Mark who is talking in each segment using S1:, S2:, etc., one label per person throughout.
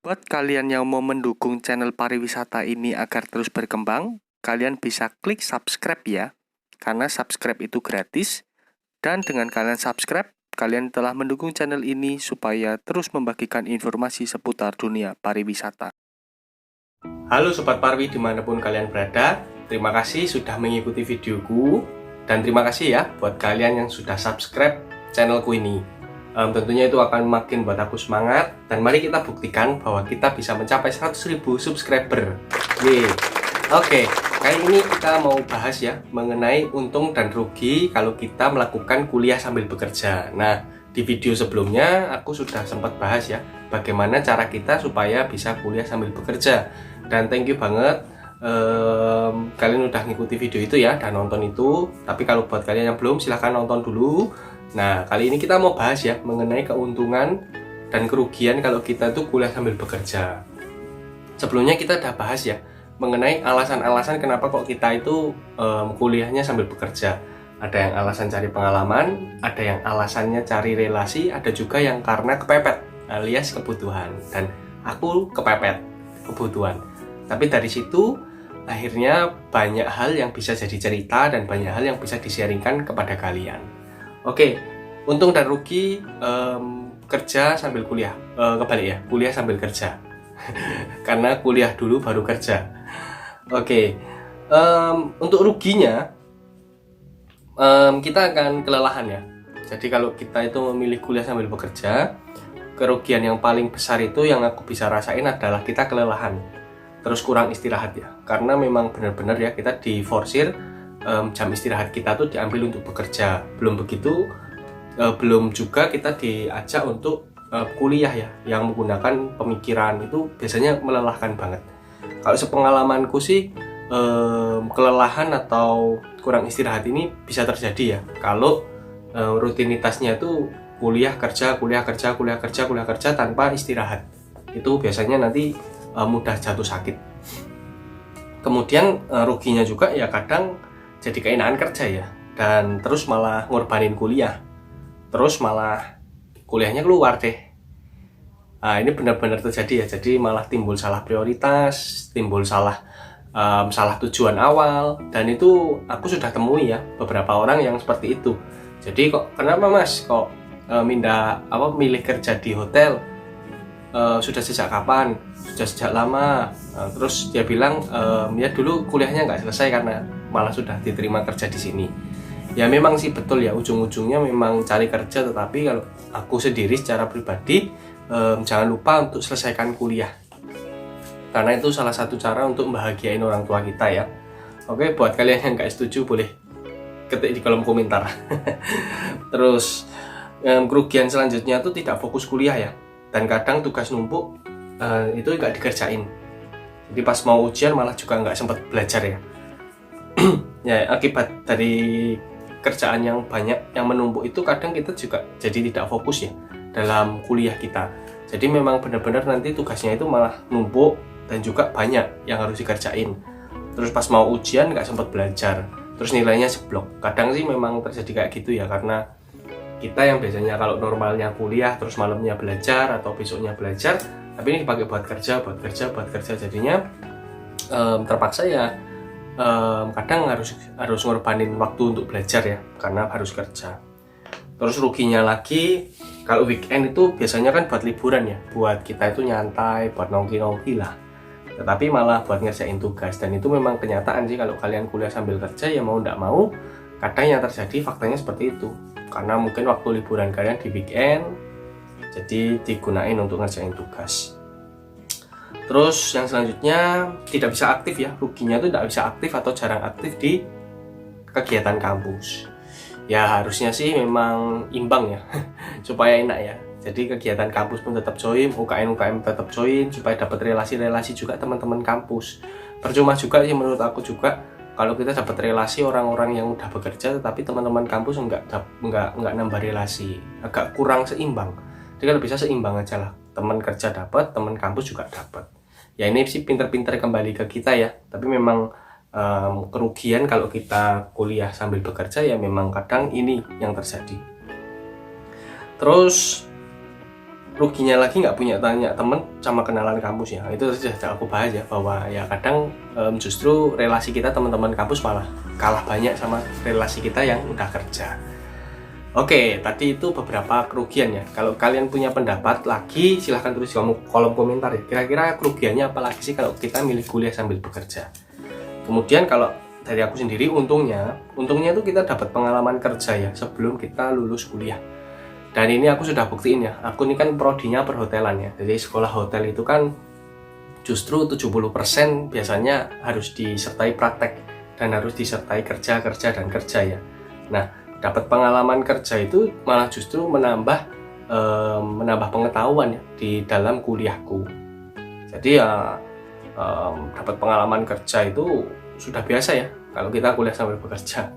S1: Buat kalian yang mau mendukung channel pariwisata ini agar terus berkembang, kalian bisa klik subscribe ya, karena subscribe itu gratis. Dan dengan kalian subscribe, kalian telah mendukung channel ini supaya terus membagikan informasi seputar dunia pariwisata.
S2: Halo Sobat Parwi dimanapun kalian berada, terima kasih sudah mengikuti videoku. Dan terima kasih ya buat kalian yang sudah subscribe channelku ini. Tentunya itu akan makin buat aku semangat. Dan mari kita buktikan bahwa kita bisa mencapai 100.000 subscriber. Yeay. Oke, kali ini kita mau bahas ya mengenai untung dan rugi kalau kita melakukan kuliah sambil bekerja. Nah, di video sebelumnya aku sudah sempat bahas ya bagaimana cara kita supaya bisa kuliah sambil bekerja. Dan thank you banget kalian udah ngikuti video itu ya dan nonton itu. Tapi kalau buat kalian yang belum, silahkan nonton dulu. Nah, kali ini kita mau bahas ya mengenai keuntungan dan kerugian kalau kita tuh kuliah sambil bekerja. Sebelumnya kita udah bahas ya mengenai alasan-alasan kenapa kok kita itu kuliahnya sambil bekerja. Ada yang alasan cari pengalaman, ada yang alasannya cari relasi, ada juga yang karena kepepet alias kebutuhan. Dan aku kepepet kebutuhan. Tapi dari situ akhirnya banyak hal yang bisa jadi cerita dan banyak hal yang bisa di-sharingkan kepada kalian. Oke, untung dan rugi kerja sambil kuliah. Kebalik ya, kuliah sambil kerja. Karena kuliah dulu baru kerja. Oke, untuk ruginya kita akan kelelahan ya. Jadi kalau kita itu memilih kuliah sambil bekerja, kerugian yang paling besar itu yang aku bisa rasain adalah kita kelelahan. Terus kurang istirahat ya, karena memang benar-benar ya kita diforsir jam istirahat kita tuh diambil untuk bekerja. Belum begitu, belum juga kita diajak untuk kuliah ya, yang menggunakan pemikiran itu biasanya melelahkan banget. Kalau sepengalamanku sih kelelahan atau kurang istirahat ini bisa terjadi ya kalau rutinitasnya itu kuliah kerja tanpa istirahat. Itu biasanya nanti mudah jatuh sakit. Kemudian ruginya juga ya kadang jadi keenakan kerja ya, dan terus malah ngorbanin kuliah, terus malah kuliahnya keluar deh. Nah, ini benar-benar terjadi ya, jadi malah timbul salah prioritas, timbul salah tujuan awal. Dan itu aku sudah temui ya beberapa orang yang seperti itu. Jadi kok kenapa mas kok milih kerja di hotel? Sudah sejak kapan? Sudah sejak lama. Terus dia bilang ya dulu kuliahnya nggak selesai karena malah sudah diterima kerja di sini. Ya memang sih betul ya, ujung-ujungnya memang cari kerja, tetapi kalau aku sendiri secara pribadi jangan lupa untuk selesaikan kuliah, karena itu salah satu cara untuk membahagiain orang tua kita ya. Oke, buat kalian yang nggak setuju boleh ketik di kolom komentar. Terus kerugian selanjutnya itu tidak fokus kuliah ya, dan kadang tugas numpuk itu nggak dikerjain. Jadi pas mau ujian malah juga nggak sempat belajar ya. Ya akibat dari kerjaan yang banyak yang menumpuk itu kadang kita juga jadi tidak fokus ya dalam kuliah kita. Jadi memang benar-benar nanti tugasnya itu malah numpuk dan juga banyak yang harus dikerjain. Terus pas mau ujian nggak sempat belajar, terus nilainya jeblok. Kadang sih memang terjadi kayak gitu ya, karena kita yang biasanya kalau normalnya kuliah terus malamnya belajar atau besoknya belajar, tapi ini dipakai buat kerja, jadinya terpaksa ya kadang harus ngorbanin waktu untuk belajar ya karena harus kerja. Terus ruginya lagi kalau weekend itu biasanya kan buat liburan ya, buat kita itu nyantai, buat nongki-nongki lah, tetapi malah buat ngerjain tugas. Dan itu memang kenyataan sih, kalau kalian kuliah sambil kerja ya mau nggak mau kadang yang terjadi faktanya seperti itu, karena mungkin waktu liburan kalian di weekend jadi digunain untuk ngerjain tugas. Terus yang selanjutnya tidak bisa aktif ya, ruginya itu tidak bisa aktif atau jarang aktif di kegiatan kampus. Ya harusnya sih memang imbang ya supaya enak ya. Jadi kegiatan kampus pun tetap join, UKM tetap join supaya dapat relasi-relasi juga teman-teman kampus. Percuma juga sih menurut aku juga kalau kita dapat relasi orang-orang yang udah bekerja tetapi teman-teman kampus nggak nambah relasi, agak kurang seimbang. Jadi kalau bisa seimbang aja lah, teman kerja dapat, teman kampus juga dapat. Ya ini sih pinter-pinter kembali ke kita ya. Tapi memang kerugian kalau kita kuliah sambil bekerja ya memang kadang ini yang terjadi. Terus ruginya lagi nggak punya tanya temen sama kenalan kampus ya. Itu sudah aku bahas ya, bahwa ya kadang justru relasi kita teman-teman kampus malah kalah banyak sama relasi kita yang udah kerja. Oke, tadi itu beberapa kerugian ya. Kalau kalian punya pendapat lagi, silahkan tulis di kolom komentar ya. Kira-kira kerugiannya apa lagi sih kalau kita milih kuliah sambil bekerja? Kemudian kalau dari aku sendiri, untungnya itu kita dapat pengalaman kerja ya sebelum kita lulus kuliah. Dan ini aku sudah buktiin ya. Aku ini kan prodinya perhotelan ya. Jadi sekolah hotel itu kan justru 70% biasanya harus disertai praktek dan harus disertai kerja ya. Nah, dapat pengalaman kerja itu malah justru menambah pengetahuan ya di dalam kuliahku. Jadi ya dapat pengalaman kerja itu sudah biasa ya kalau kita kuliah sambil bekerja.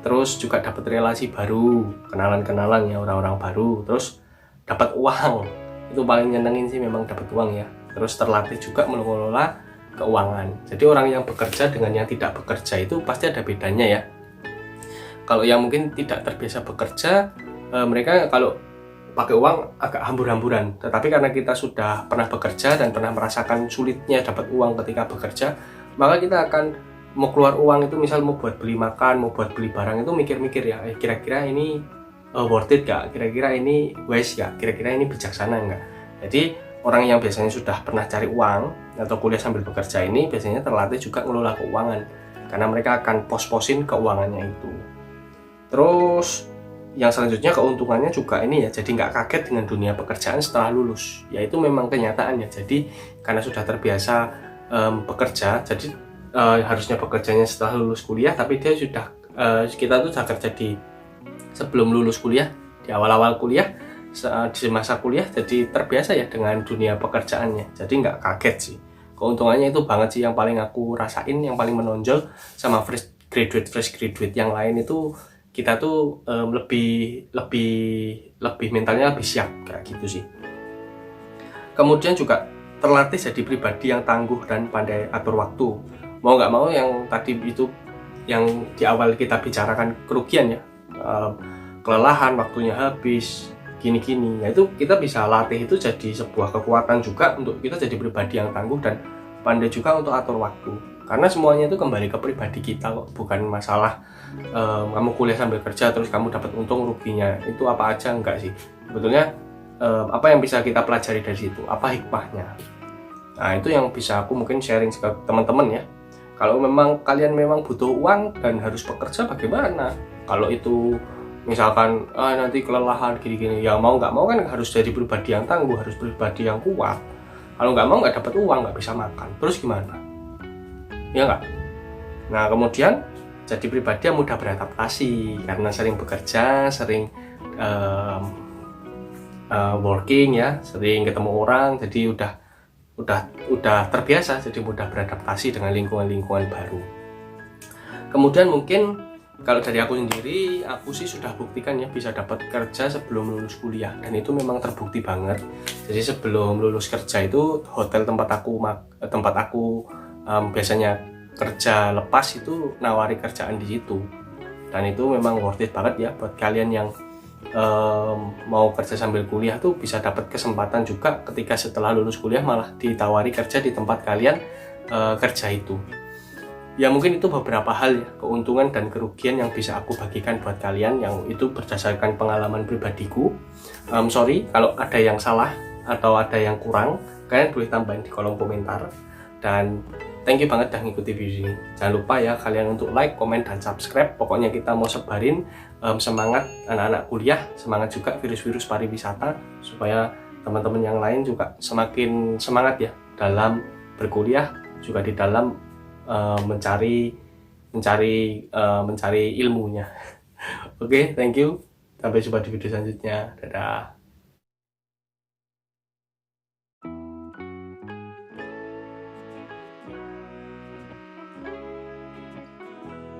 S2: Terus juga dapat relasi baru, kenalan-kenalan ya, orang-orang baru. Terus dapat uang, itu paling nyenengin sih memang dapat uang ya. Terus terlatih juga mengelola keuangan. Jadi orang yang bekerja dengan yang tidak bekerja itu pasti ada bedanya ya. Kalau yang mungkin tidak terbiasa bekerja, mereka kalau pakai uang agak hambur-hamburan. Tetapi karena kita sudah pernah bekerja dan pernah merasakan sulitnya dapat uang ketika bekerja, maka kita akan mau keluar uang itu, misal mau buat beli makan, mau buat beli barang itu mikir-mikir ya, kira-kira ini worth it gak? Kira-kira ini wise gak? Kira-kira ini bijaksana enggak? Jadi orang yang biasanya sudah pernah cari uang atau kuliah sambil bekerja ini biasanya terlatih juga ngelola keuangan, karena mereka akan pos-posin keuangannya itu. Terus yang selanjutnya keuntungannya juga ini ya, jadi nggak kaget dengan dunia pekerjaan setelah lulus. Ya itu memang kenyataannya. Jadi karena sudah terbiasa bekerja, jadi harusnya bekerjanya setelah lulus kuliah, tapi dia sudah kita tuh sudah kerja di sebelum lulus kuliah, di awal-awal kuliah, di masa kuliah, jadi terbiasa ya dengan dunia pekerjaannya. Jadi nggak kaget sih. Keuntungannya itu banget sih yang paling aku rasain, yang paling menonjol. Sama fresh graduate yang lain itu kita tuh lebih mentalnya lebih siap kayak gitu sih. Kemudian juga terlatih jadi pribadi yang tangguh dan pandai atur waktu. Mau nggak mau yang tadi itu yang di awal kita bicarakan kerugian ya, kelelahan, waktunya habis, gini-gini. Ya itu kita bisa latih itu jadi sebuah kekuatan juga untuk kita jadi pribadi yang tangguh dan pandai juga untuk atur waktu. Karena semuanya itu kembali ke pribadi kita kok, bukan masalah kamu kuliah sambil kerja terus kamu dapat untung, ruginya itu apa aja, enggak sih. Sebetulnya apa yang bisa kita pelajari dari situ, apa hikmahnya. Nah itu yang bisa aku mungkin sharing ke teman-teman ya. Kalau memang kalian memang butuh uang dan harus bekerja, bagaimana? Kalau itu misalkan nanti kelelahan gini-gini, ya mau nggak mau kan harus jadi pribadi yang tangguh, harus pribadi yang kuat. Kalau nggak mau, nggak dapat uang, nggak bisa makan, terus gimana? Ya nggak? Nah kemudian jadi pribadi yang mudah beradaptasi karena sering bekerja, sering working ya, sering ketemu orang, jadi udah terbiasa, jadi mudah beradaptasi dengan lingkungan baru. Kemudian mungkin kalau dari aku sendiri, aku sih sudah buktikan ya bisa dapat kerja sebelum lulus kuliah, dan itu memang terbukti banget. Jadi sebelum lulus kerja itu hotel tempat aku biasanya kerja lepas itu nawari kerjaan di situ, dan itu memang worth it banget ya buat kalian yang mau kerja sambil kuliah tuh bisa dapat kesempatan juga ketika setelah lulus kuliah malah ditawari kerja di tempat kalian kerja itu. Ya mungkin itu beberapa hal ya, keuntungan dan kerugian yang bisa aku bagikan buat kalian yang itu berdasarkan pengalaman pribadiku. Sorry kalau ada yang salah atau ada yang kurang, kalian boleh tambahin di kolom komentar. Dan thank you banget udah ngikuti video ini. Jangan lupa ya kalian untuk like, komen, dan subscribe. Pokoknya kita mau sebarin semangat anak-anak kuliah, semangat juga virus-virus pariwisata, supaya teman-teman yang lain juga semakin semangat ya dalam berkuliah, juga di dalam mencari ilmunya. Oke, thank you. Sampai jumpa di video selanjutnya. Dadah.